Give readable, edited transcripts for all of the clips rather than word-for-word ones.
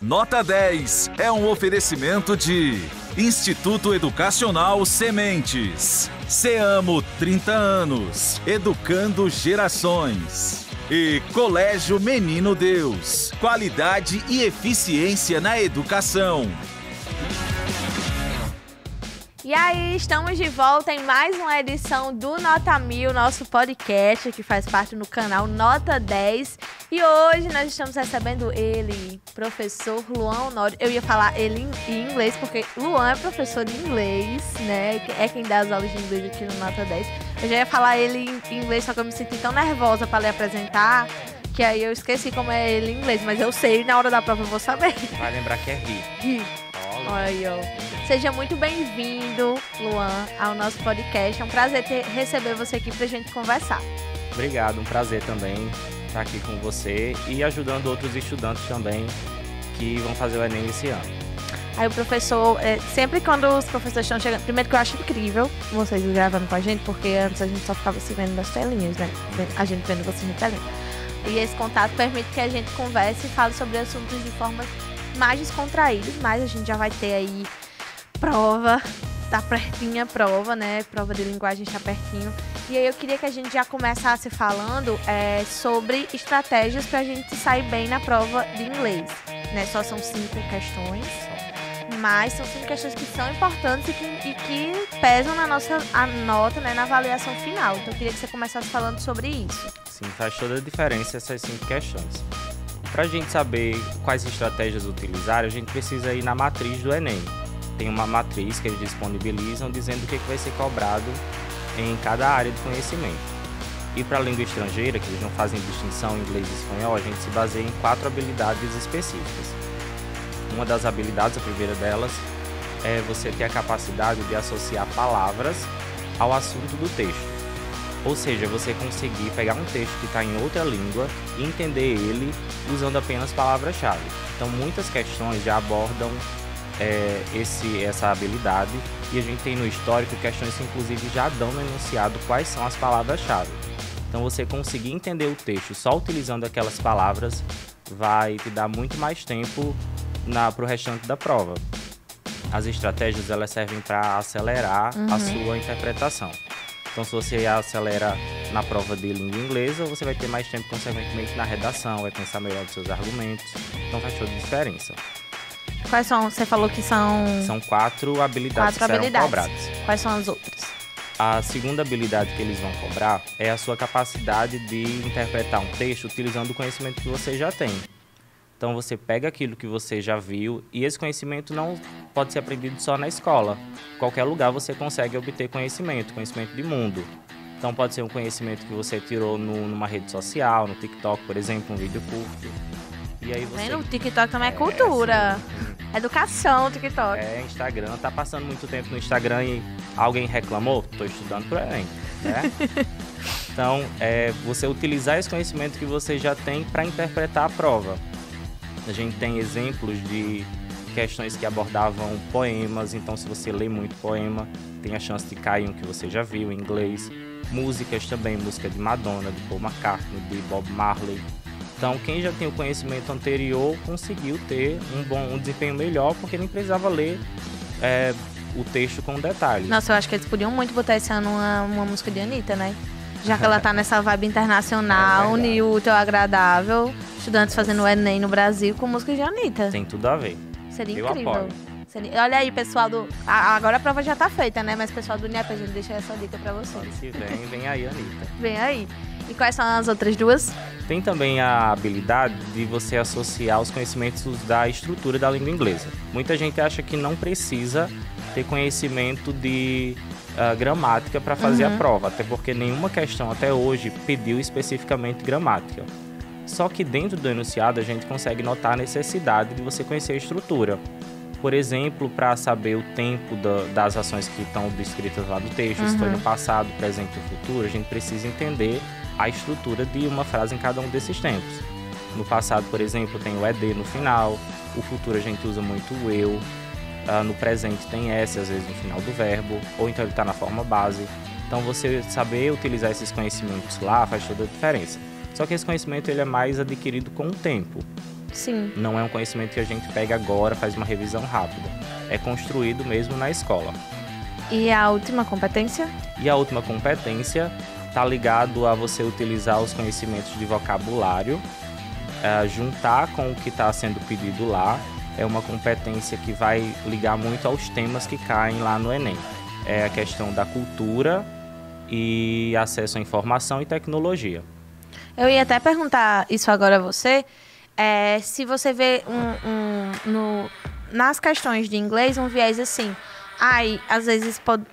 Nota 10 é um oferecimento de Instituto Educacional Sementes, Seamo 30 anos, educando gerações. E Colégio Menino Deus, qualidade e eficiência na educação. E aí, estamos de volta em mais uma edição do Nota 1000, nosso podcast que faz parte do canal Nota 10. E hoje nós estamos recebendo ele, professor Luan Honório. Eu ia falar ele em inglês, porque Luan é professor de inglês, né? É quem dá as aulas de inglês aqui no Nota 10. Eu já ia falar ele em inglês, só que eu me senti tão nervosa para lhe apresentar, que aí eu esqueci como é ele em inglês. Mas eu sei, na hora da prova eu vou saber. Vai lembrar que é ri. Olha aí, ó. Seja muito bem-vindo, Luan, ao nosso podcast. É um prazer receber você aqui pra gente conversar. Obrigado, um prazer também estar aqui com você e ajudando outros estudantes também que vão fazer o Enem esse ano. Aí o professor, sempre quando os professores estão chegando, primeiro que eu acho incrível vocês gravando com a gente, porque antes a gente só ficava se vendo nas telinhas, né? A gente vendo vocês na telinha. E esse contato permite que a gente converse e fale sobre assuntos de forma mais descontraídas, mas a gente já vai ter aí prova, tá pertinho a prova, né? Prova de linguagem está pertinho. E aí eu queria que a gente já começasse falando sobre estratégias para a gente sair bem na prova de inglês, né? Só são 5 questões, mas são 5 questões que são importantes e que pesam na nossa nota, né? Na avaliação final. Então eu queria que você começasse falando sobre isso. Sim, faz toda a diferença essas 5 questões. Para a gente saber quais estratégias utilizar, a gente precisa ir na matriz do Enem. Tem uma matriz que eles disponibilizam dizendo o que vai ser cobrado em cada área de conhecimento. E para a língua estrangeira, que eles não fazem distinção em inglês e espanhol, a gente se baseia em 4 habilidades específicas. Uma das habilidades, a primeira delas, é você ter a capacidade de associar palavras ao assunto do texto. Ou seja, você conseguir pegar um texto que está em outra língua e entender ele usando apenas palavras-chave. Então, muitas questões já abordam essa habilidade, e a gente tem no histórico questões que inclusive já dão no enunciado quais são as palavras-chave. Então você conseguir entender o texto só utilizando aquelas palavras vai te dar muito mais tempo para o restante da prova. As estratégias elas servem para acelerar a sua interpretação. Então se você acelera na prova de língua inglesa, você vai ter mais tempo consequentemente na redação, vai pensar melhor dos seus argumentos, então faz toda a diferença. Quais são? Você falou que são... São 4 habilidades que serão cobradas. Quais são as outras? A segunda habilidade que eles vão cobrar é a sua capacidade de interpretar um texto utilizando o conhecimento que você já tem. Então você pega aquilo que você já viu, e esse conhecimento não pode ser aprendido só na escola. Em qualquer lugar você consegue obter conhecimento de mundo. Então pode ser um conhecimento que você tirou numa rede social, no TikTok, por exemplo, um vídeo curto. E aí você... O TikTok também é cultura. Educação, TikTok. Instagram. Tá passando muito tempo no Instagram e alguém reclamou? Tô estudando pro Enem, né? Então, você utilizar esse conhecimento que você já tem para interpretar a prova. A gente tem exemplos de questões que abordavam poemas, então se você lê muito poema, tem a chance de cair um que você já viu em inglês. Músicas também, música de Madonna, de Paul McCartney, de Bob Marley. Então, quem já tem o conhecimento anterior conseguiu ter um desempenho melhor, porque nem precisava ler o texto com detalhes. Nossa, eu acho que eles podiam muito botar esse ano uma música de Anitta, né? Já que ela tá nessa vibe internacional, unir o útil ao agradável, estudantes fazendo o Enem no Brasil com música de Anitta. Tem tudo a ver. Seria eu incrível. Apoio. Olha aí, pessoal agora a prova já tá feita, né? Mas pessoal do INEP, a gente deixa essa dica pra vocês. Se vem aí, Anitta. Vem aí. E quais são as outras duas? Tem também a habilidade de você associar os conhecimentos da estrutura da língua inglesa. Muita gente acha que não precisa ter conhecimento de gramática para fazer a prova, até porque nenhuma questão até hoje pediu especificamente gramática. Só que dentro do enunciado a gente consegue notar a necessidade de você conhecer a estrutura. Por exemplo, para saber o tempo das ações que estão descritas lá no texto, se foi no passado, presente ou futuro, a gente precisa entender a estrutura de uma frase em cada um desses tempos. No passado, por exemplo, tem o ED no final, o futuro a gente usa muito o eu, no presente tem S, às vezes no final do verbo, ou então ele está na forma base. Então você saber utilizar esses conhecimentos lá faz toda a diferença. Só que esse conhecimento ele é mais adquirido com o tempo. Sim. Não é um conhecimento que a gente pega agora, faz uma revisão rápida. É construído mesmo na escola. E a última competência? E a última competência está ligado a você utilizar os conhecimentos de vocabulário, juntar com o que está sendo pedido lá. É uma competência que vai ligar muito aos temas que caem lá no Enem. É a questão da cultura e acesso à informação e tecnologia. Eu ia até perguntar isso agora a você, se você vê nas questões de inglês um viés assim, às vezes pode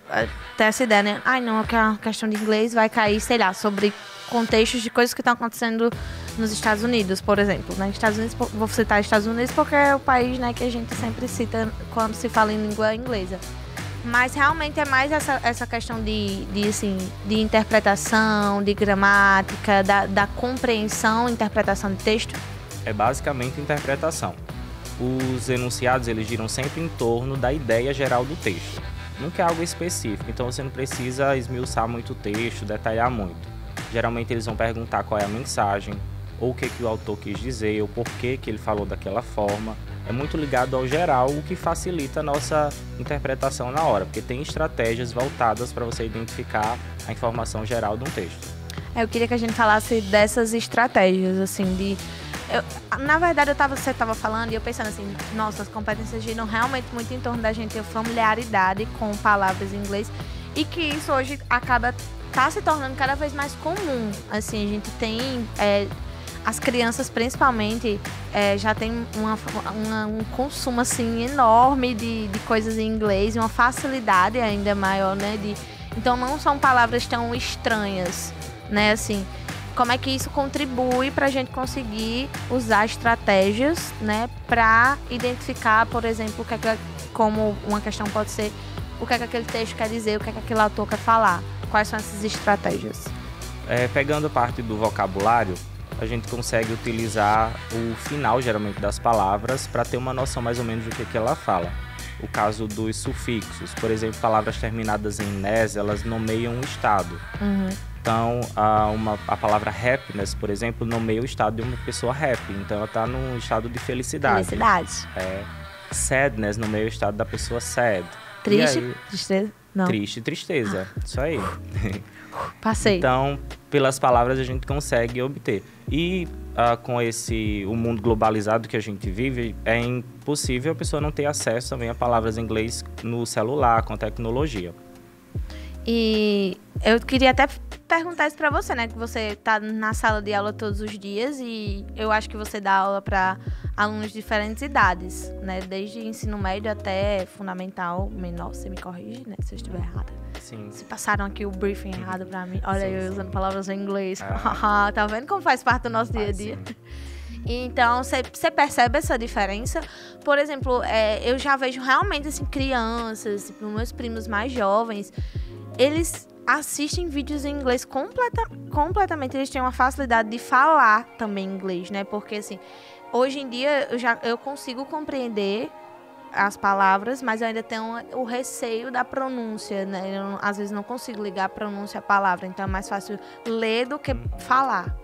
ter essa ideia, né? Não, que a questão de inglês vai cair, sei lá, sobre contextos de coisas que estão acontecendo nos Estados Unidos, por exemplo. Né? Estados Unidos, vou citar Estados Unidos porque é o país, né, que a gente sempre cita quando se fala em língua inglesa. Mas realmente é mais essa questão de interpretação, de gramática, da compreensão e interpretação de texto? É basicamente interpretação. Os enunciados, eles giram sempre em torno da ideia geral do texto. Nunca é algo específico, então você não precisa esmiuçar muito o texto, detalhar muito. Geralmente eles vão perguntar qual é a mensagem, ou o que o autor quis dizer, ou por que ele falou daquela forma. É muito ligado ao geral, o que facilita a nossa interpretação na hora, porque tem estratégias voltadas para você identificar a informação geral de um texto. Eu queria que a gente falasse dessas estratégias, assim, na verdade, você estava falando e eu pensando assim, nossa, as competências giram realmente muito em torno da gente ter familiaridade com palavras em inglês e que isso hoje tá se tornando cada vez mais comum. Assim, a gente tem... as crianças, principalmente, já tem um consumo assim, enorme de coisas em inglês e uma facilidade ainda maior, né? Então, não são palavras tão estranhas, né? Assim, como é que isso contribui para a gente conseguir usar estratégias, né? Para identificar, por exemplo, como uma questão pode ser o que é que aquele texto quer dizer, o que é que aquele autor quer falar. Quais são essas estratégias? Pegando parte do vocabulário, a gente consegue utilizar o final, geralmente, das palavras para ter uma noção mais ou menos do que ela fala. O caso dos sufixos, por exemplo, palavras terminadas em "ness", elas nomeiam um estado. Uhum. Então, a palavra happiness, por exemplo, nomeia o estado de uma pessoa happy. Então, ela está num estado de felicidade. Sadness nomeia o estado da pessoa sad. Triste, tristeza? Não. Triste, tristeza. Isso aí. Passei. Então, pelas palavras a gente consegue obter. E com o mundo globalizado que a gente vive, é impossível a pessoa não ter acesso também a palavras em inglês no celular, com a tecnologia. E eu queria até perguntar isso pra você, né? Que você tá na sala de aula todos os dias e eu acho que você dá aula para alunos de diferentes idades, né? Desde ensino médio até fundamental menor. Você me corrige, né? Se eu estiver errada. Sim. Se passaram aqui o briefing errado pra mim. Olha, Sim, eu usando palavras em inglês. Ah. Tá vendo como faz parte do nosso dia a dia? Então, você percebe essa diferença? Por exemplo, eu já vejo realmente, assim, crianças, tipo, meus primos mais jovens, eles assistem vídeos em inglês completamente. Eles têm uma facilidade de falar também inglês, né? Porque, assim, hoje em dia eu consigo compreender as palavras, mas eu ainda tenho o receio da pronúncia, né? Eu, às vezes, não consigo ligar a pronúncia à palavra. Então, é mais fácil ler do que falar.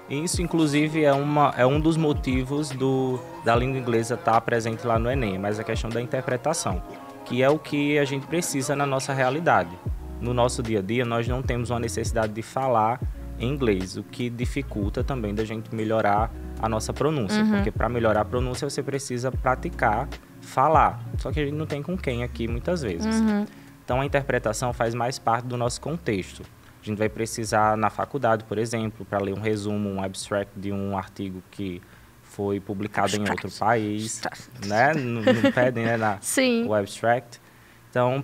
Isso, inclusive, é um dos motivos da língua inglesa estar presente lá no Enem, mas a questão da interpretação, que é o que a gente precisa na nossa realidade. No nosso dia a dia, nós não temos uma necessidade de falar em inglês, o que dificulta também da gente melhorar a nossa pronúncia, porque para melhorar a pronúncia você precisa praticar falar, só que a gente não tem com quem aqui muitas vezes. Então a interpretação faz mais parte do nosso contexto. A gente vai precisar na faculdade, por exemplo, para ler um resumo, um abstract de um artigo que foi publicado em outro país, né? Não pedem, né? Sim. O abstract. Então,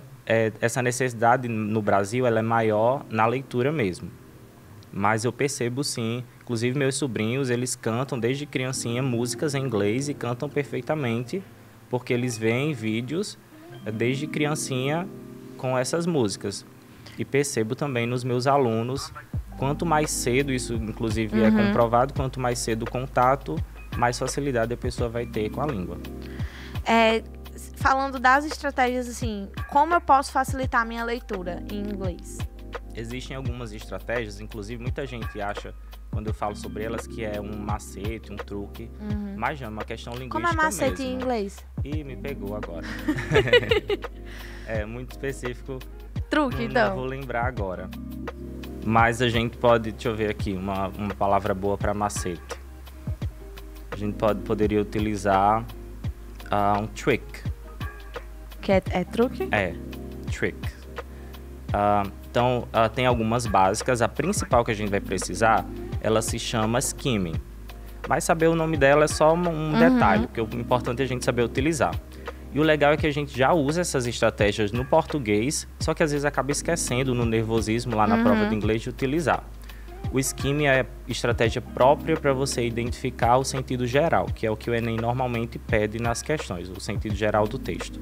essa necessidade no Brasil ela é maior na leitura mesmo. Mas eu percebo sim, inclusive meus sobrinhos, eles cantam desde criancinha músicas em inglês e cantam perfeitamente, porque eles veem vídeos desde criancinha com essas músicas. E percebo também nos meus alunos, quanto mais cedo, isso inclusive é comprovado, quanto mais cedo o contato, mais facilidade a pessoa vai ter com a língua. Falando das estratégias, assim, como eu posso facilitar a minha leitura em inglês? Existem algumas estratégias, inclusive muita gente acha, quando eu falo sobre elas, que é um macete, um truque. Mas não, é uma questão linguística Como é macete mesmo. em inglês? Ih, me pegou agora. É muito específico. Truque, então. Não vou lembrar agora. Mas a gente pode, deixa eu ver aqui, uma palavra boa para macete. A gente poderia utilizar um trick. Que é truque? É, trick. Então, tem algumas básicas. A principal que a gente vai precisar, ela se chama skimming. Mas saber o nome dela é só um detalhe, porque o importante é a gente saber utilizar. E o legal é que a gente já usa essas estratégias no português, só que às vezes acaba esquecendo no nervosismo lá na prova de inglês de utilizar. O skimming é estratégia própria para você identificar o sentido geral, que é o que o Enem normalmente pede nas questões, o sentido geral do texto.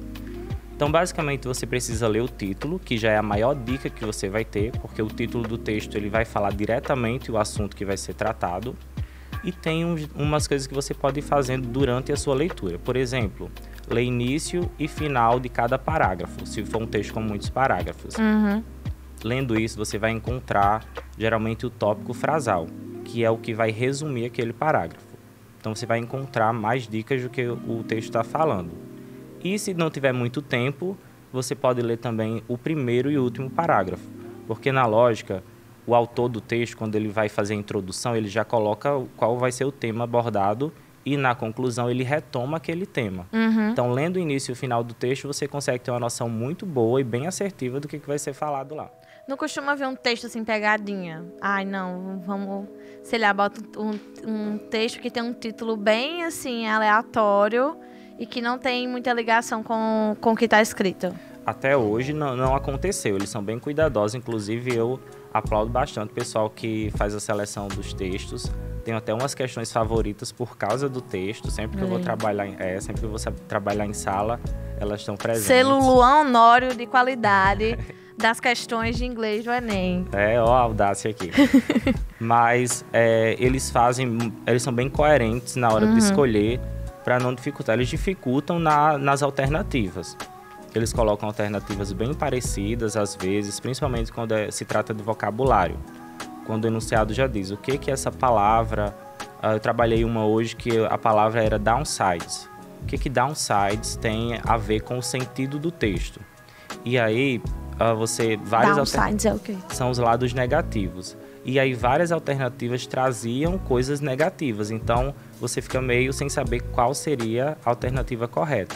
Então, basicamente, você precisa ler o título, que já é a maior dica que você vai ter, porque o título do texto ele vai falar diretamente o assunto que vai ser tratado. E tem umas coisas que você pode ir fazendo durante a sua leitura. Por exemplo, ler início e final de cada parágrafo, se for um texto com muitos parágrafos. Lendo isso, você vai encontrar, geralmente, o tópico frasal, que é o que vai resumir aquele parágrafo. Então, você vai encontrar mais dicas do que o texto está falando. E se não tiver muito tempo, você pode ler também o primeiro e último parágrafo, porque na lógica, o autor do texto, quando ele vai fazer a introdução, ele já coloca qual vai ser o tema abordado e na conclusão ele retoma aquele tema. Então, lendo o início e o final do texto, você consegue ter uma noção muito boa e bem assertiva do que vai ser falado lá. Não costuma ver um texto assim, pegadinha. Ai, não, vamos... Sei lá, bota um texto que tem um título bem, assim, aleatório e que não tem muita ligação com o que está escrito. Até hoje não aconteceu. Eles são bem cuidadosos. Inclusive, eu aplaudo bastante o pessoal que faz a seleção dos textos. Tenho até umas questões favoritas por causa do texto. Sempre que eu vou trabalhar em sala, elas estão presentes. Selo Luan Honório de qualidade das questões de inglês do Enem. Ó a audácia aqui. Mas eles são bem coerentes na hora de escolher para não dificultar. Eles dificultam nas alternativas. Eles colocam alternativas bem parecidas, às vezes, principalmente quando se trata de vocabulário. Quando o enunciado já diz o que é essa palavra. Eu trabalhei uma hoje que a palavra era downsides. O que downsides tem a ver com o sentido do texto? E aí, downsides é o quê? São os lados negativos. E aí, várias alternativas traziam coisas negativas. Então, você fica meio sem saber qual seria a alternativa correta.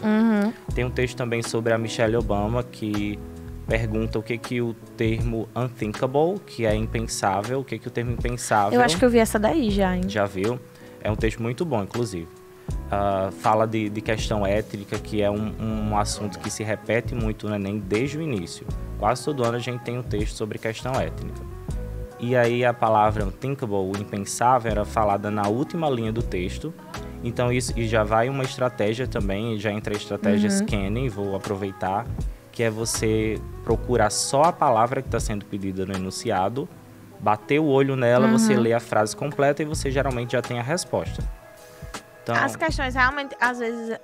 Tem um texto também sobre a Michelle Obama, que pergunta o que o termo unthinkable, que é impensável, o que o termo impensável... Eu acho que eu vi essa daí já, hein? Já viu? É um texto muito bom, inclusive. Fala de questão étnica, que é um assunto que se repete muito no Enem desde o início. Quase todo ano a gente tem um texto sobre questão étnica. E aí a palavra unthinkable, o impensável, era falada na última linha do texto. Então isso e já vai uma estratégia também, já entra a estratégia scanning, vou aproveitar, que é você procurar só a palavra que está sendo pedida no enunciado, bater o olho nela, você lê a frase completa e você geralmente já tem a resposta. Então, as questões realmente, às vezes,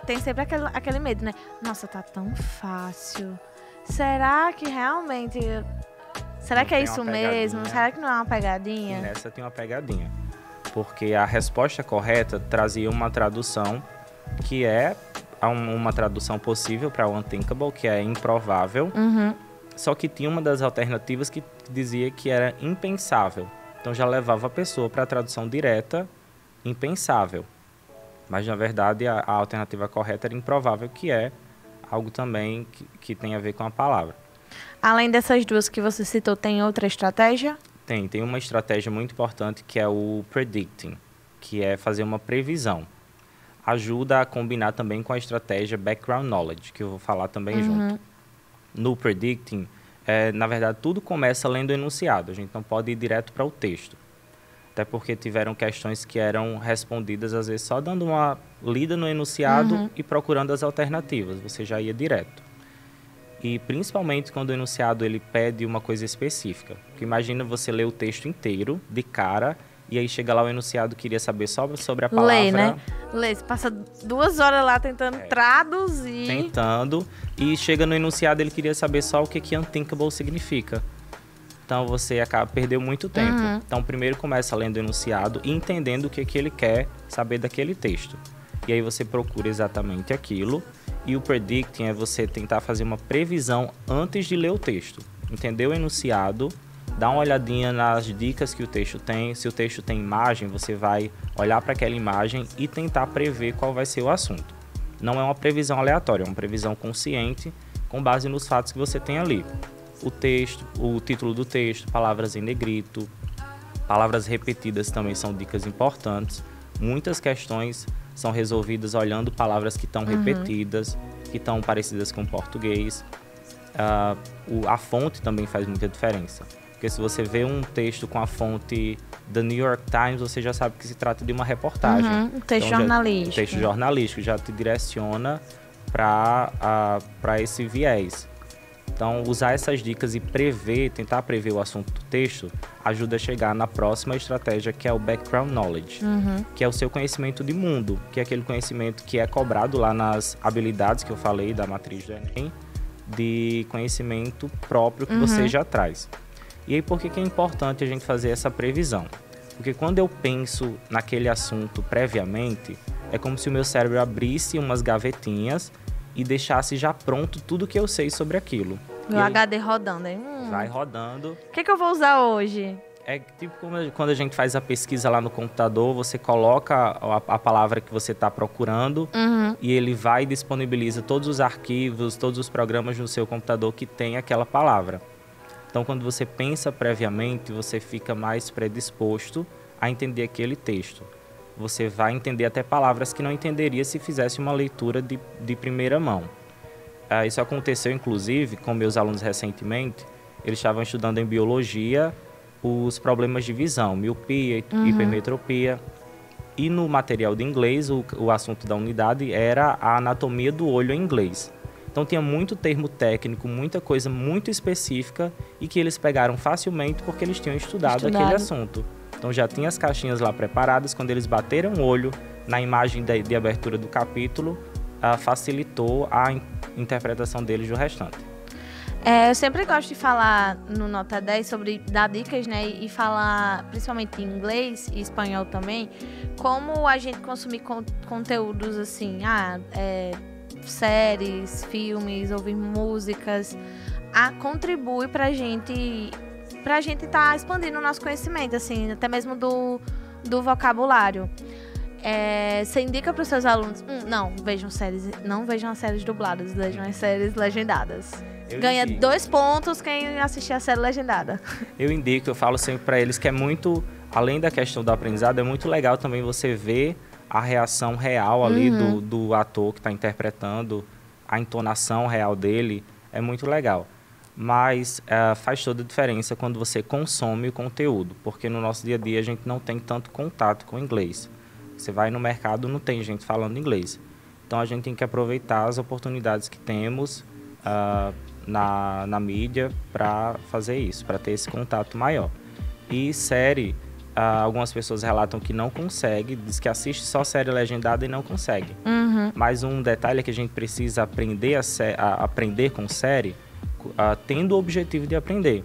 tem sempre aquele medo, né? Nossa, tá tão fácil. Será que realmente... Será que é isso mesmo? Será que não é uma pegadinha? E nessa tem uma pegadinha. Porque a resposta correta trazia uma tradução que é uma tradução possível para o unthinkable, que é improvável. Só que tinha uma das alternativas que dizia que era impensável. Então já levava a pessoa para a tradução direta, impensável. Mas na verdade a alternativa correta era improvável, que é algo também que tem a ver com a palavra. Além dessas duas que você citou, tem outra estratégia? Tem uma estratégia muito importante que é o predicting, que é fazer uma previsão. Ajuda a combinar também com a estratégia background knowledge, que eu vou falar também junto. No predicting, na verdade, tudo começa lendo o enunciado. A gente não pode ir direto para o texto. Até porque tiveram questões que eram respondidas, às vezes, só dando uma lida no enunciado e procurando as alternativas. Você já ia direto. E principalmente quando o enunciado ele pede uma coisa específica. Porque imagina você ler o texto inteiro, de cara, e aí chega lá o enunciado queria saber só sobre a palavra... Lê, né? Lê, você passa 2 horas lá tentando traduzir. E chega no enunciado ele queria saber só o que unthinkable significa. Então você perdeu muito tempo. Então primeiro começa lendo o enunciado e entendendo o que ele quer saber daquele texto. E aí você procura exatamente aquilo. E o predicting é você tentar fazer uma previsão antes de ler o texto. Entender o enunciado, dar uma olhadinha nas dicas que o texto tem. Se o texto tem imagem, você vai olhar para aquela imagem e tentar prever qual vai ser o assunto. Não é uma previsão aleatória, é uma previsão consciente com base nos fatos que você tem ali. O texto, o título do texto, palavras em negrito, palavras repetidas também são dicas importantes. Muitas questões são resolvidas olhando palavras que estão repetidas, que estão parecidas com o português. A fonte também faz muita diferença. Porque se você vê um texto com a fonte da New York Times, você já sabe que se trata de uma reportagem. Um texto jornalístico. Um texto jornalístico já te direciona para esse viés. Então, usar essas dicas e tentar prever o assunto do texto, ajuda a chegar na próxima estratégia, que é o background knowledge, que é o seu conhecimento de mundo, que é aquele conhecimento que é cobrado lá nas habilidades que eu falei da matriz do Enem, de conhecimento próprio que você já traz. E aí, por que é importante a gente fazer essa previsão? Porque quando eu penso naquele assunto previamente, é como se o meu cérebro abrisse umas gavetinhas e deixasse já pronto tudo que eu sei sobre aquilo. O HD rodando, hein? Vai rodando. O que eu vou usar hoje? É tipo quando a gente faz a pesquisa lá no computador, você coloca a palavra que você está procurando e ele vai e disponibiliza todos os arquivos, todos os programas no seu computador que tem aquela palavra. Então, quando você pensa previamente, você fica mais predisposto a entender aquele texto. Você vai entender até palavras que não entenderia se fizesse uma leitura de primeira mão. Isso aconteceu, inclusive, com meus alunos recentemente. Eles estavam estudando em biologia os problemas de visão, miopia, hipermetropia. E no material de inglês, o assunto da unidade era a anatomia do olho em inglês. Então tinha muito termo técnico, muita coisa muito específica e que eles pegaram facilmente porque eles tinham estudado aquele assunto. Então já tinha as caixinhas lá preparadas, quando eles bateram o olho na imagem de abertura do capítulo, facilitou a interpretação deles do restante. Eu sempre gosto de falar no Nota 10 sobre dar dicas, né? E falar, principalmente em inglês e espanhol também, como a gente consumir conteúdos assim, séries, filmes, ouvir músicas, contribui pra gente estar expandindo o nosso conhecimento, assim, até mesmo do vocabulário. Você indica para os seus alunos, não vejam as séries dubladas, vejam as séries legendadas. Ganha 2 pontos quem assistir a série legendada. Eu falo sempre para eles que é muito, além da questão do aprendizado, é muito legal também você ver a reação real ali do ator que está interpretando, a entonação real dele, é muito legal. Mas faz toda a diferença quando você consome o conteúdo, porque no nosso dia a dia a gente não tem tanto contato com o inglês. Você vai no mercado, não tem gente falando inglês. Então a gente tem que aproveitar as oportunidades que temos na mídia para fazer isso, para ter esse contato maior. E série, algumas pessoas relatam que não consegue, diz que assiste só série legendada e não consegue. Mas um detalhe é que a gente precisa aprender a aprender com série, tendo o objetivo de aprender.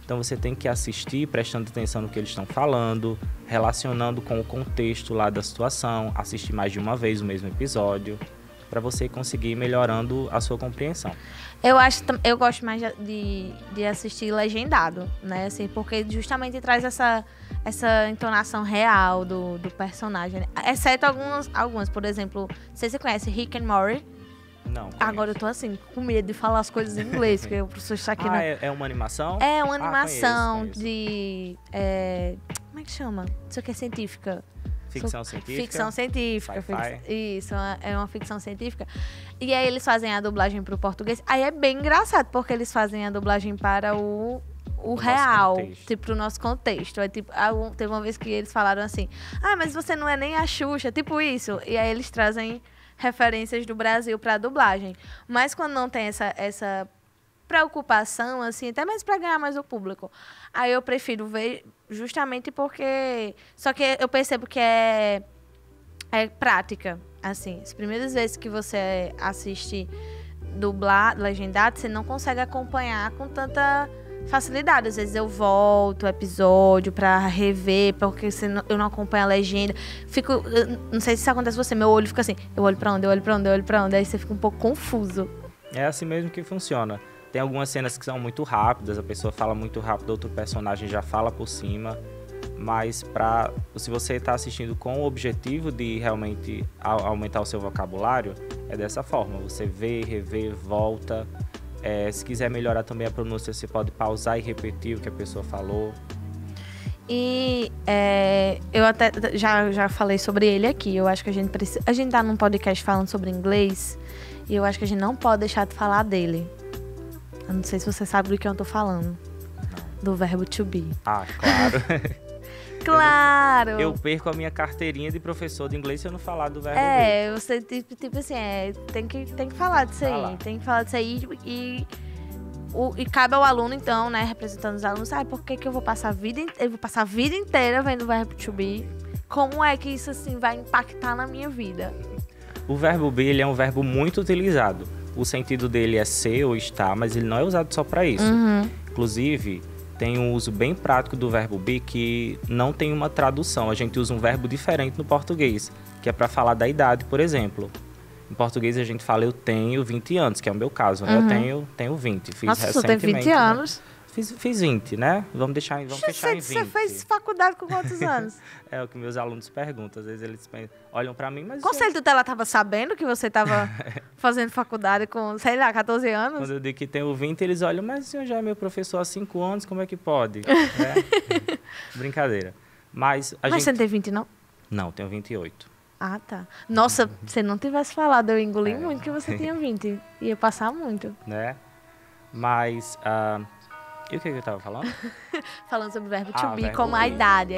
Então você tem que assistir, prestando atenção no que eles estão falando, relacionando com o contexto lá da situação, assistir mais de uma vez o mesmo episódio, para você conseguir ir melhorando a sua compreensão. Eu gosto mais de assistir legendado, né? Assim, porque justamente traz essa entonação real do personagem, né? Exceto algumas, por exemplo, não sei se você conhece Rick and Morty. Não. Agora eu tô assim, com medo de falar as coisas em inglês, porque o professor está aqui é uma animação? É uma animação conheço. de... como é que chama? Isso aqui é científica. Ficção científica? Ficção científica. Sci-fi. Isso, é uma ficção científica. E aí eles fazem a dublagem pro português. Aí é bem engraçado, porque eles fazem a dublagem para o real, tipo, pro nosso contexto. É, tipo, teve uma vez que eles falaram assim, mas você não é nem a Xuxa, tipo isso. E aí eles trazem referências do Brasil pra dublagem. Mas quando não tem essa preocupação, assim, até mesmo para ganhar mais o público, aí eu prefiro ver justamente porque... Só que eu percebo que é prática, assim. As primeiras vezes que você assiste legendado, você não consegue acompanhar com tanta facilidade. Às vezes eu volto o episódio pra rever, porque eu não acompanho a legenda. Não sei se isso acontece com você, meu olho fica assim, eu olho pra onde, eu olho pra onde, eu olho pra onde, aí você fica um pouco confuso. É assim mesmo que funciona. Tem algumas cenas que são muito rápidas, a pessoa fala muito rápido, outro personagem já fala por cima. Mas se você está assistindo com o objetivo de realmente aumentar o seu vocabulário, é dessa forma. Você vê, revê, volta. Se quiser melhorar também a pronúncia, você pode pausar e repetir o que a pessoa falou. E eu até já falei sobre ele aqui. Eu acho que a gente tá num podcast falando sobre inglês e eu acho que a gente não pode deixar de falar dele. Eu não sei se você sabe do que eu tô falando. Do verbo to be. Ah, claro. Claro! Eu perco a minha carteirinha de professor de inglês se eu não falar do verbo be. Você tipo assim, tem que falar disso aí. Tem que falar disso aí e cabe ao aluno, então, né, representando os alunos, por que eu vou passar a vida inteira vendo o verbo to be? Como é que isso, assim, vai impactar na minha vida? O verbo be, ele é um verbo muito utilizado. O sentido dele é ser ou estar, mas ele não é usado só para isso. Inclusive, tem um uso bem prático do verbo be que não tem uma tradução. A gente usa um verbo diferente no português, que é para falar da idade, por exemplo. Em português a gente fala eu tenho 20 anos, que é o meu caso, né? Eu tenho 20. Fiz Nossa, recentemente. você tem 20 anos? Né? Fiz 20, né? Vamos fechar em 20. Você fez faculdade com quantos anos? É o que meus alunos perguntam. Às vezes eles olham pra mim, mas... O Conselho Tutelar tava sabendo que você tava fazendo faculdade com, sei lá, 14 anos? Quando eu digo que tenho 20, eles olham, mas o senhor já é meu professor há 5 anos, como é que pode? Brincadeira. Mas você não tem 20, não? Não, tenho 28. Ah, tá. Nossa, se não tivesse falado, eu engoli muito que você tinha 20. Ia passar muito. Né? Mas... E o que eu tava falando? Falando sobre o verbo to be, como a idade.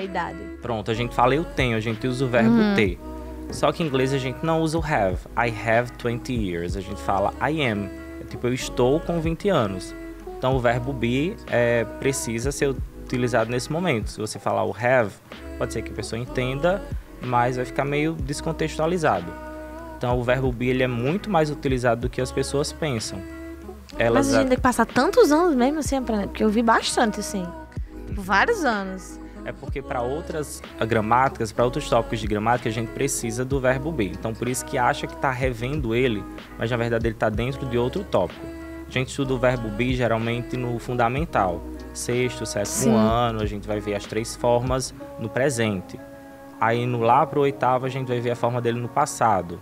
Pronto, a gente fala eu tenho, a gente usa o verbo ter. Só que em inglês a gente não usa o have. I have 20 years. A gente fala I am. É tipo, eu estou com 20 anos. Então o verbo be precisa ser utilizado nesse momento. Se você falar o have, pode ser que a pessoa entenda, mas vai ficar meio descontextualizado. Então o verbo be ele é muito mais utilizado do que as pessoas pensam. Mas a gente tem que passar tantos anos mesmo assim, porque eu vi bastante, assim. Vários anos. É porque para outras gramáticas, para outros tópicos de gramática, a gente precisa do verbo be. Então, por isso que acha que está revendo ele, mas na verdade ele está dentro de outro tópico. A gente estuda o verbo be geralmente no fundamental. 6º, 7º ano, a gente vai ver as 3 formas no presente. Aí lá para o 8º, a gente vai ver a forma dele no passado.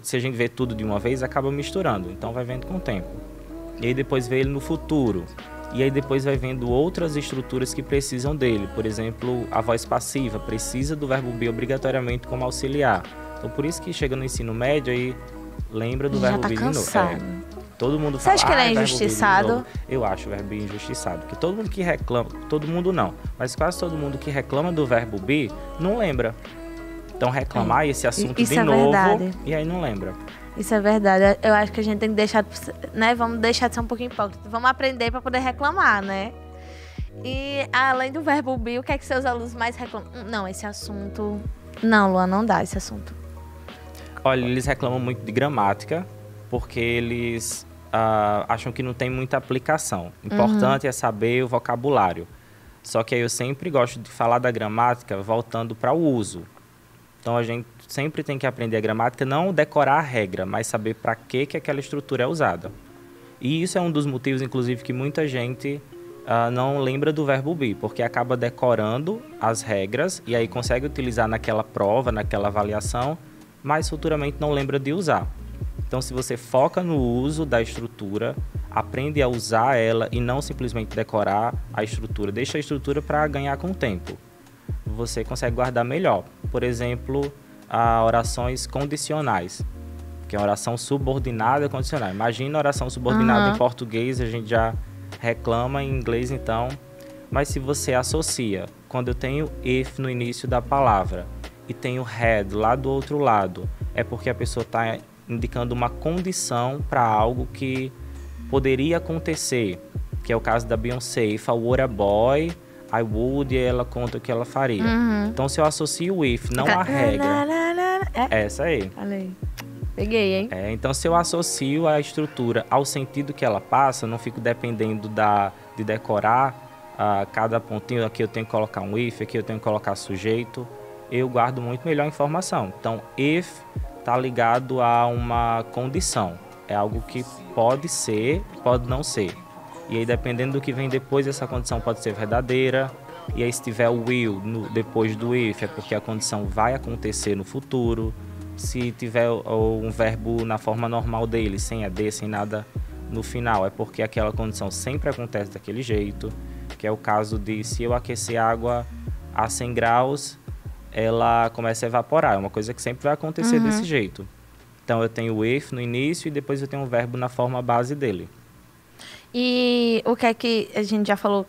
Se a gente vê tudo de uma vez, acaba misturando. Então vai vendo com o tempo. E aí depois vê ele no futuro. E aí depois vai vendo outras estruturas que precisam dele. Por exemplo, a voz passiva precisa do verbo be obrigatoriamente como auxiliar. Então por isso que chega no ensino médio aí lembra do verbo be de novo. Todo mundo fala, você acha que ele é injustiçado? Eu acho o verbo be injustiçado. Porque todo mundo que reclama, todo mundo não, mas quase todo mundo que reclama do verbo be não lembra. Então reclamar esse assunto de novo, e aí não lembra. Isso é verdade. Eu acho que a gente tem que deixar, né? Vamos deixar de ser um pouquinho hipócrita. Vamos aprender para poder reclamar, né? E além do verbo be, o que é que seus alunos mais reclamam? Não, esse assunto... Não, Luan, não dá esse assunto. Olha, eles reclamam muito de gramática, porque eles acham que não tem muita aplicação. Importante é saber o vocabulário. Só que aí eu sempre gosto de falar da gramática voltando para o uso. Então, a gente sempre tem que aprender a gramática, não decorar a regra, mas saber para que aquela estrutura é usada. E isso é um dos motivos, inclusive, que muita gente não lembra do verbo be, porque acaba decorando as regras e aí consegue utilizar naquela prova, naquela avaliação, mas futuramente não lembra de usar. Então, se você foca no uso da estrutura, aprende a usar ela e não simplesmente decorar a estrutura, deixa a estrutura para ganhar com o tempo. Você consegue guardar melhor. Por exemplo, orações condicionais, que é uma oração subordinada condicional. Imagina a oração subordinada em português, a gente já reclama em inglês, então. Mas se você associa, quando eu tenho if no início da palavra e tenho had lá do outro lado, é porque a pessoa está indicando uma condição para algo que poderia acontecer, que é o caso da Beyoncé. If I were a boy, I would, e ela conta o que ela faria. Então, se eu associo o if, não a regra... Essa aí. Peguei, hein? Então, se eu associo a estrutura ao sentido que ela passa, não fico dependendo de decorar cada pontinho. Aqui eu tenho que colocar um if, aqui eu tenho que colocar sujeito. Eu guardo muito melhor a informação. Então, if está ligado a uma condição. É algo que pode ser, pode não ser. E aí, dependendo do que vem depois, essa condição pode ser verdadeira. E aí, se tiver o will depois do if, é porque a condição vai acontecer no futuro. Se tiver um verbo na forma normal dele, sem AD, sem nada no final, é porque aquela condição sempre acontece daquele jeito. Que é o caso de, se eu aquecer água a 100 graus, ela começa a evaporar. É uma coisa que sempre vai acontecer desse jeito. Então, eu tenho o if no início e depois eu tenho um verbo na forma base dele. E o que é que a gente já falou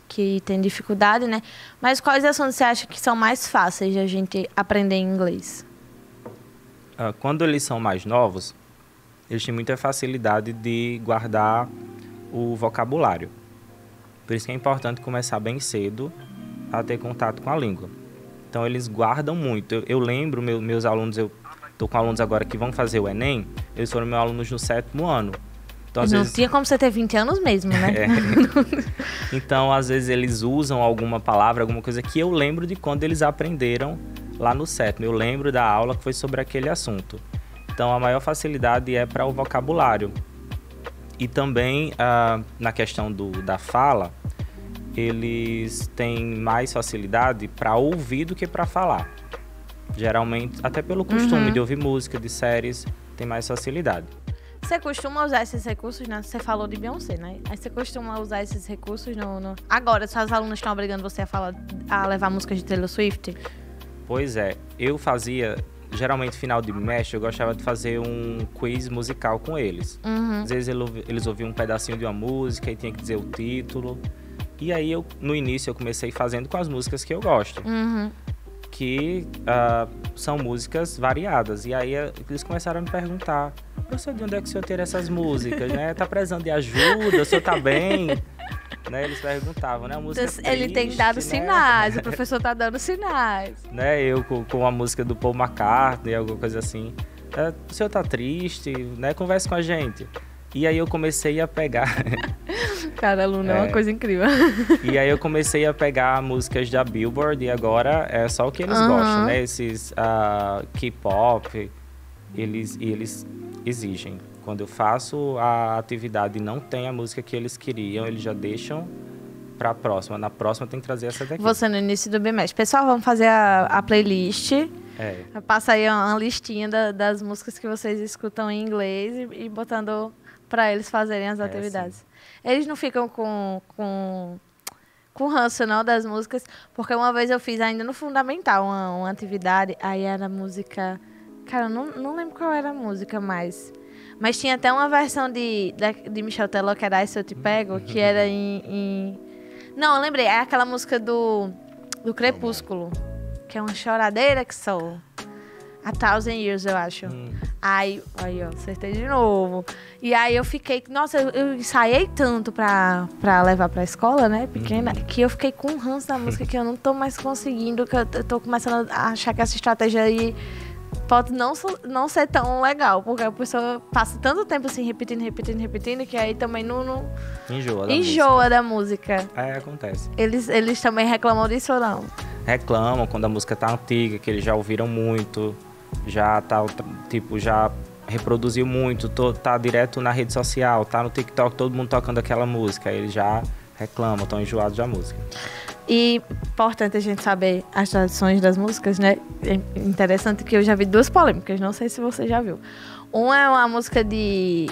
que tem dificuldade, né? Mas quais assuntos você acha que são mais fáceis de a gente aprender em inglês? Quando eles são mais novos, eles têm muita facilidade de guardar o vocabulário. Por isso que é importante começar bem cedo a ter contato com a língua. Então, eles guardam muito. Eu lembro, meus alunos, eu estou com alunos agora que vão fazer o Enem, eles foram meus alunos no 7º ano. Então, não tinha como você ter 20 anos mesmo, né? Então, às vezes, eles usam alguma palavra, alguma coisa que eu lembro de quando eles aprenderam lá no 7º. Eu lembro da aula que foi sobre aquele assunto. Então, a maior facilidade é para o vocabulário. E também, na questão da fala, eles têm mais facilidade para ouvir do que para falar. Geralmente, até pelo costume de ouvir música, de séries, tem mais facilidade. Você costuma usar esses recursos, né? Você falou de Beyoncé, né? Aí você costuma usar esses recursos no... Agora, suas alunas estão obrigando você a levar músicas de Taylor Swift? Pois é. Eu fazia... Geralmente, final de bimestre, eu gostava de fazer um quiz musical com eles. Às vezes, eles ouviam um pedacinho de uma música e tinha que dizer o título. E aí, no início, eu comecei fazendo com as músicas que eu gosto. Que são músicas variadas. E aí, eles começaram a me perguntar: professor, de onde é que o senhor tira essas músicas, né? Tá precisando de ajuda? O senhor tá bem? Né? Eles perguntavam, né? A música então, ele triste, tem dado né? sinais, o professor tá dando sinais. Né? Eu com a música do Paul McCartney, alguma coisa assim. O senhor tá triste, né? Converse com a gente. E aí eu comecei a pegar... Cada aluno é uma coisa incrível. E aí eu comecei a pegar músicas da Billboard e agora é só o que eles gostam, né? Esses K-pop, eles exigem. Quando eu faço a atividade e não tem a música que eles queriam, eles já deixam para a próxima. Na próxima tem que trazer essa daqui. Você no início do bimestre. Pessoal, vamos fazer a playlist. Passa aí uma listinha das músicas que vocês escutam em inglês e botando para eles fazerem as atividades. Sim. Eles não ficam com ranço, não, das músicas, porque uma vez eu fiz ainda no Fundamental uma atividade, aí era música... Cara, eu não lembro qual era a música mais... Mas tinha até uma versão de Michel Teló, que era Ai Se Eu Te Pego, que era em... Não, eu lembrei. É aquela música do Crepúsculo, que é uma choradeira que sou. A Thousand Years, eu acho. Aí, ó, acertei de novo. E aí eu fiquei... Nossa, eu ensaiei tanto pra levar pra escola, né, pequena, que eu fiquei com um ranço da música que eu não tô mais conseguindo, que eu tô começando a achar que essa estratégia aí... pode não ser tão legal, porque a pessoa passa tanto tempo assim, repetindo, que aí também não enjoa da música. Acontece. Eles também reclamam disso ou não? Reclamam quando a música tá antiga, que eles já ouviram muito, já tá, tipo, já reproduziu muito, tá direto na rede social, tá no TikTok, todo mundo tocando aquela música, aí eles já reclamam, estão enjoados da música. E importante a gente saber as traduções das músicas, né? É interessante que eu já vi duas polêmicas, não sei se você já viu. Uma é uma música de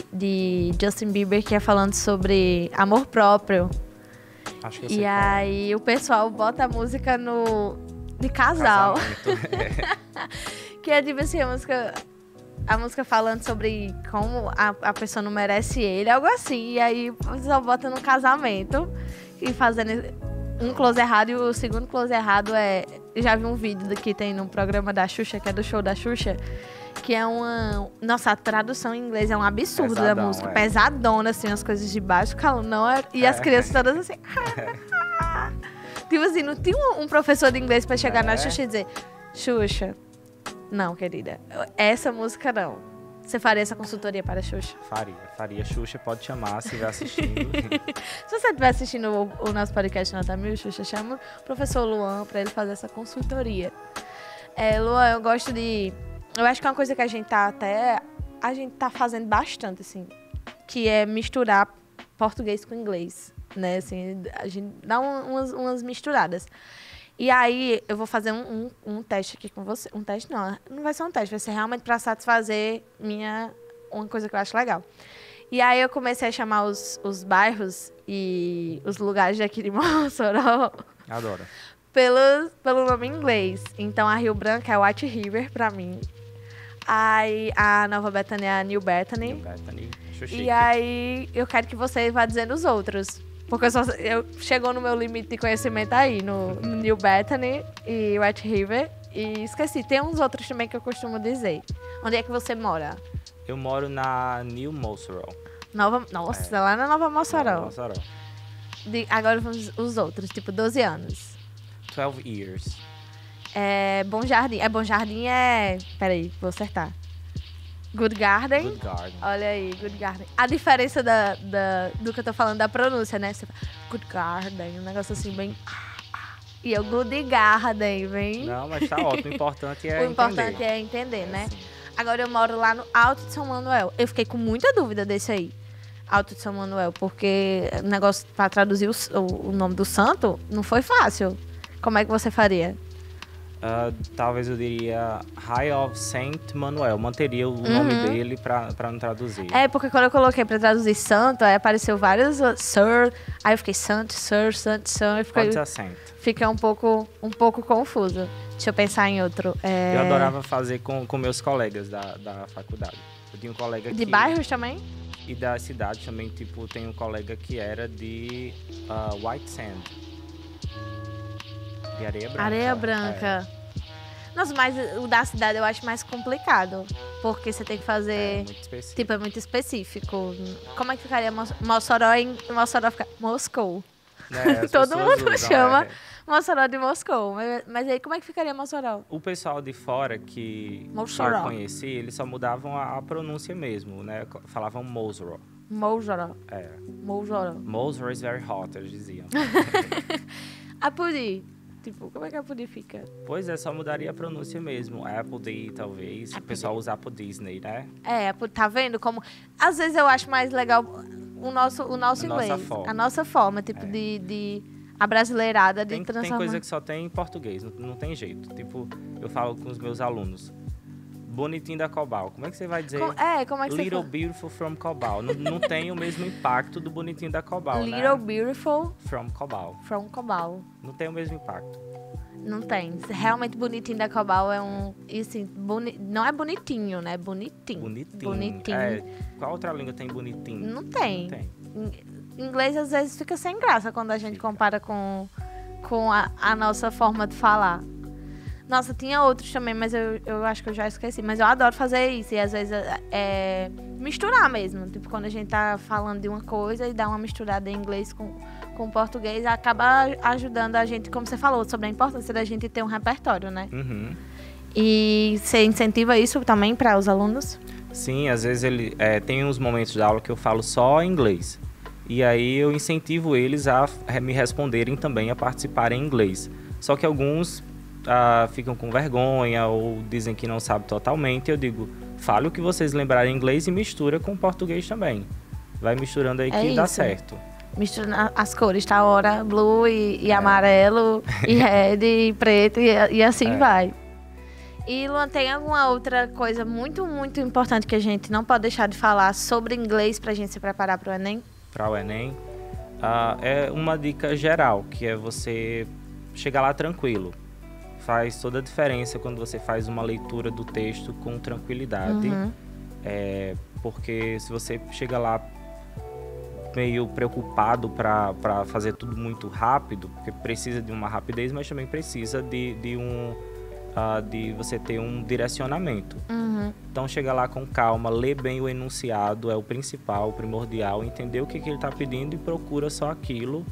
Justin Bieber, que é falando sobre amor próprio. Acho que eu sei. E aí o pessoal bota a música de casal. Que é tipo assim, a música falando sobre como a pessoa não merece ele, algo assim. E aí o pessoal bota no casamento e fazendo... um close errado, e o segundo close errado é... Já vi um vídeo que tem no programa da Xuxa, que é do show da Xuxa, que é uma... Nossa, a tradução em inglês é um absurdo da música. Pesadona, assim, as coisas de baixo, não é... E as crianças todas assim... Tipo assim, não tinha um professor de inglês pra chegar na Xuxa e dizer: Xuxa, Não, querida. Essa música não. Você faria essa consultoria para a Xuxa? Faria. Xuxa pode chamar se estiver assistindo. Se você estiver assistindo o nosso podcast Nota Mil, Xuxa, chama o professor Luan para ele fazer essa consultoria. Luan, eu gosto de... Eu acho que é uma coisa que a gente tá fazendo bastante, assim, que é misturar português com inglês, né? Assim, a gente dá umas misturadas. E aí, eu vou fazer um teste aqui com você. Um teste não vai ser um teste, vai ser realmente para satisfazer uma coisa que eu acho legal. E aí, eu comecei a chamar os bairros e os lugares daqui de Mossoró. Adoro. Pelo nome em inglês. Então, a Rio Branco é White River, pra mim. Aí, a Nova Bethany é a New Bethany. New Bethany. E aí, eu quero que você vá dizendo os outros. Porque chegou no meu limite de conhecimento aí, no New Bethany e White River. E esqueci, tem uns outros também que eu costumo dizer. Onde é que você mora? Eu moro na New Mossoró. Lá na Nova Mossoró. Mossoró. Agora vamos os outros, tipo 12 anos. 12 years. Bom Jardim. Bom Jardim é... Peraí, vou acertar. Good Garden. Good Garden. Olha aí, Good Garden. A diferença do que eu tô falando da pronúncia, né? Você fala, Good Garden, um negócio assim bem... E eu Good Garden, bem... Não, mas tá ótimo. O importante é O importante é entender, né? Sim. Agora eu moro lá no Alto de São Manuel. Eu fiquei com muita dúvida desse aí. Alto de São Manuel, porque o negócio para traduzir o nome do santo não foi fácil. Como é que você faria? Talvez eu diria High of Saint Manuel. Manteria o nome dele pra não traduzir. Porque quando eu coloquei pra traduzir santo, aí apareceu vários Sir. Aí eu fiquei santo, Sir, santo, santo. Pode ser Saint. Fica um pouco confuso. Deixa eu pensar em outro. Eu adorava fazer com meus colegas da faculdade. Eu tinha um colega de bairros também? E da cidade também. Tipo, tem um colega que era de White Sand. De areia branca. Areia branca. Nossa, mas o da cidade eu acho mais complicado. Porque você tem que fazer... muito específico. Tipo, é muito específico. Como é que ficaria Mossoró em... Mossoró fica... Moscou. Todo mundo chama Mossoró de Moscou. Mas aí, como é que ficaria Mossoró? O pessoal de fora que eu conheci, eles só mudavam a pronúncia mesmo, né? Falavam Mossoró. Mossoró. Mossoró. Mossoró is very hot, eles diziam. Apodi. Tipo, como é que Apodi fica? Pois é, só mudaria a pronúncia mesmo. Apodi, talvez. O pessoal usa Apple Disney, né? Tá vendo como... Às vezes eu acho mais legal o nosso inglês. A nossa forma, tipo, de abrasileirada, de transformar. Tem coisa que só tem em português, não tem jeito. Tipo, eu falo com os meus alunos. Bonitinho da Cobal. Como é que você vai dizer? Como é que Little Beautiful from Cobal. Não tem o mesmo impacto do Bonitinho da Cobal, Little Beautiful from Cobal. From Cobal. Não tem o mesmo impacto. Não tem. Realmente Bonitinho da Cobal é um... E assim, não é bonitinho, né? Bonitinho. Bonitinho. Qual outra língua tem bonitinho? Não tem. Em inglês, às vezes, fica sem graça quando a gente compara com a nossa forma de falar. Nossa, tinha outros também, mas eu acho que eu já esqueci. Mas eu adoro fazer isso. E às vezes misturar mesmo. Tipo, quando a gente tá falando de uma coisa e dá uma misturada em inglês com português, acaba ajudando a gente, como você falou, sobre a importância da gente ter um repertório, né? Uhum. E você incentiva isso também para os alunos? Sim, às vezes tem uns momentos da aula que eu falo só inglês. E aí eu incentivo eles a me responderem também, a participarem em inglês. Só que alguns ficam com vergonha ou dizem que não sabem totalmente. Eu digo, fale o que vocês lembrarem em inglês e mistura com português também. Vai misturando aí que dá certo. Mistura as cores, tá? Hora blue e amarelo, e red e preto e assim vai. E, Luan, tem alguma outra coisa muito, muito importante que a gente não pode deixar de falar sobre inglês pra gente se preparar pro Enem? Para o Enem, é uma dica geral, que é você chegar lá tranquilo. Faz toda a diferença quando você faz uma leitura do texto com tranquilidade. Uhum. Porque se você chega lá meio preocupado para fazer tudo muito rápido, porque precisa de uma rapidez, mas também precisa de você ter um direcionamento. Uhum. Então chega lá com calma, lê bem o enunciado, é o principal, o primordial, entender o que ele está pedindo e procura só aquilo,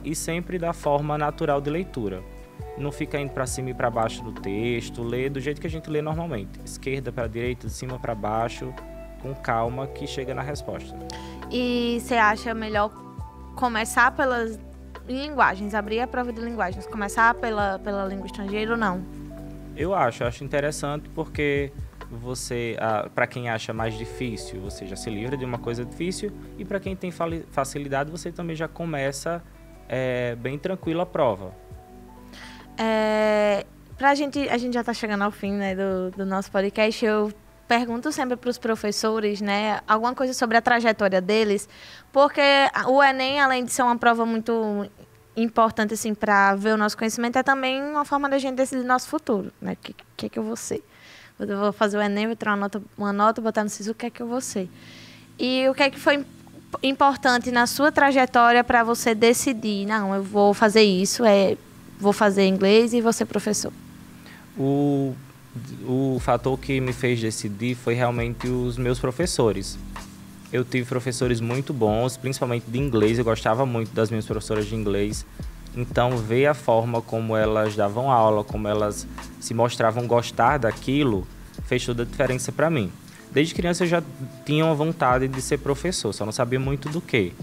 e sempre da forma natural de leitura. não fica indo para cima e para baixo do texto, lê do jeito que a gente lê normalmente, esquerda para direita, de cima para baixo, com calma que chega na resposta. E você acha melhor começar pelas linguagens, abrir a prova de linguagens, começar pela língua estrangeira ou não? Eu acho interessante porque você, para quem acha mais difícil, você já se livra de uma coisa difícil, e para quem tem facilidade, você também já começa bem tranquilo a prova. A gente já está chegando ao fim, né, do nosso podcast. Eu pergunto sempre para os professores, né, alguma coisa sobre a trajetória deles, porque o Enem, além de ser uma prova muito importante assim, para ver o nosso conhecimento, é também uma forma da gente decidir nosso futuro, né? O que eu vou ser? Eu vou fazer o Enem, vou tirar uma nota, botar no SISU, o que é que eu vou ser? E o que é que foi importante na sua trajetória para você decidir, não, eu vou fazer isso, vou fazer inglês e vou ser professor? O fator que me fez decidir foi realmente os meus professores. Eu tive professores muito bons, principalmente de inglês. Eu gostava muito das minhas professoras de inglês. Então, ver a forma como elas davam aula, como elas se mostravam gostar daquilo, fez toda a diferença para mim. Desde criança eu já tinha uma vontade de ser professor, só não sabia muito do que.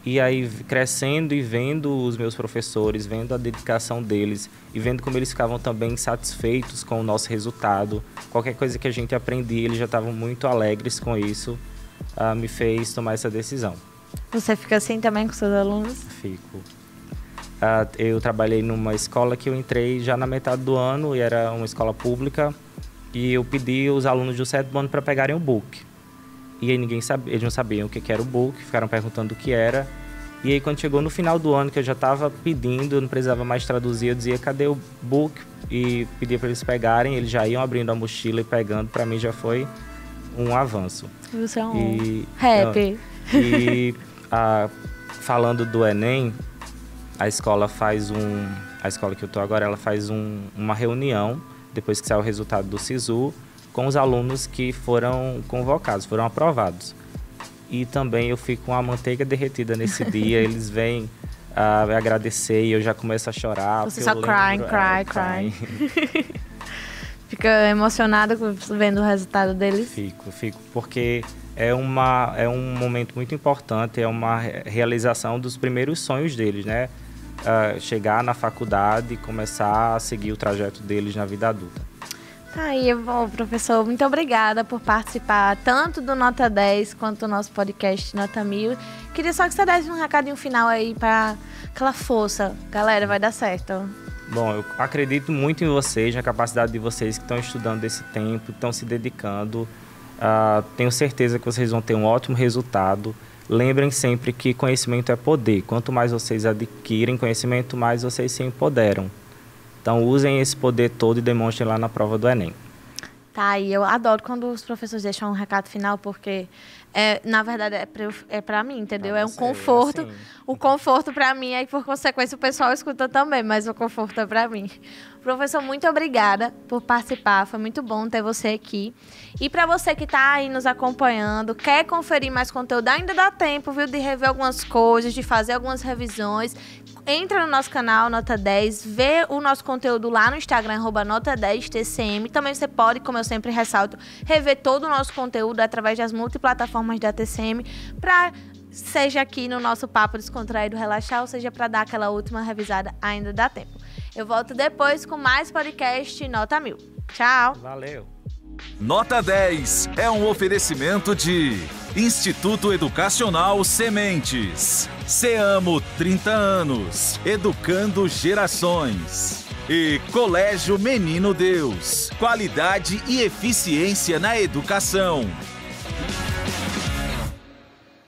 E aí, crescendo e vendo os meus professores, vendo a dedicação deles e vendo como eles ficavam também satisfeitos com o nosso resultado, qualquer coisa que a gente aprendia, eles já estavam muito alegres com isso, me fez tomar essa decisão. Você fica assim também com seus alunos? Fico. Eu trabalhei numa escola que eu entrei já na metade do ano, e era uma escola pública, e eu pedi os alunos do 7º ano para pegarem o book. E aí eles não sabiam o que era o book, ficaram perguntando o que era. E aí quando chegou no final do ano, que eu já estava pedindo, eu não precisava mais traduzir, eu dizia, cadê o book? E pedia para eles pegarem, eles já iam abrindo a mochila e pegando. Para mim já foi um avanço. Você é um rap. Falando do Enem, a escola que eu tô agora, ela faz uma reunião, depois que sai o resultado do SISU, com os alunos que foram convocados, foram aprovados. E também eu fico com a manteiga derretida nesse dia, eles vêm agradecer e eu já começo a chorar. Você só crying. Fica emocionado vendo o resultado deles? Fico, porque é um momento muito importante, é uma realização dos primeiros sonhos deles, né? Chegar na faculdade e começar a seguir o trajeto deles na vida adulta. Aí, bom, professor, muito obrigada por participar tanto do Nota 10 quanto do nosso podcast Nota 1000. Queria só que você desse um recadinho final aí para aquela força. Galera, vai dar certo. Bom, eu acredito muito em vocês, na capacidade de vocês que estão estudando esse tempo, estão se dedicando. Tenho certeza que vocês vão ter um ótimo resultado. Lembrem sempre que conhecimento é poder. Quanto mais vocês adquirem conhecimento, mais vocês se empoderam. Então, usem esse poder todo e demonstrem lá na prova do Enem. Tá, e eu adoro quando os professores deixam um recado final, porque, na verdade, é pra mim, entendeu? É um conforto. Assim. O conforto pra mim, aí, por consequência, o pessoal escuta também, mas o conforto é pra mim. Professor, muito obrigada por participar. Foi muito bom ter você aqui. E para você que está aí nos acompanhando, quer conferir mais conteúdo, ainda dá tempo, viu, de rever algumas coisas, de fazer algumas revisões. Entra no nosso canal Nota 10, vê o nosso conteúdo lá no Instagram, @Nota10TCM. Também você pode, como eu sempre ressalto, rever todo o nosso conteúdo através das multiplataformas da TCM, seja aqui no nosso papo descontraído, relaxar, ou seja, para dar aquela última revisada, ainda dá tempo. Eu volto depois com mais podcast Nota 1000. Tchau! Valeu! Nota 10 é um oferecimento de Instituto Educacional Sementes. Seamo 30 anos, educando gerações. E Colégio Menino Deus, qualidade e eficiência na educação.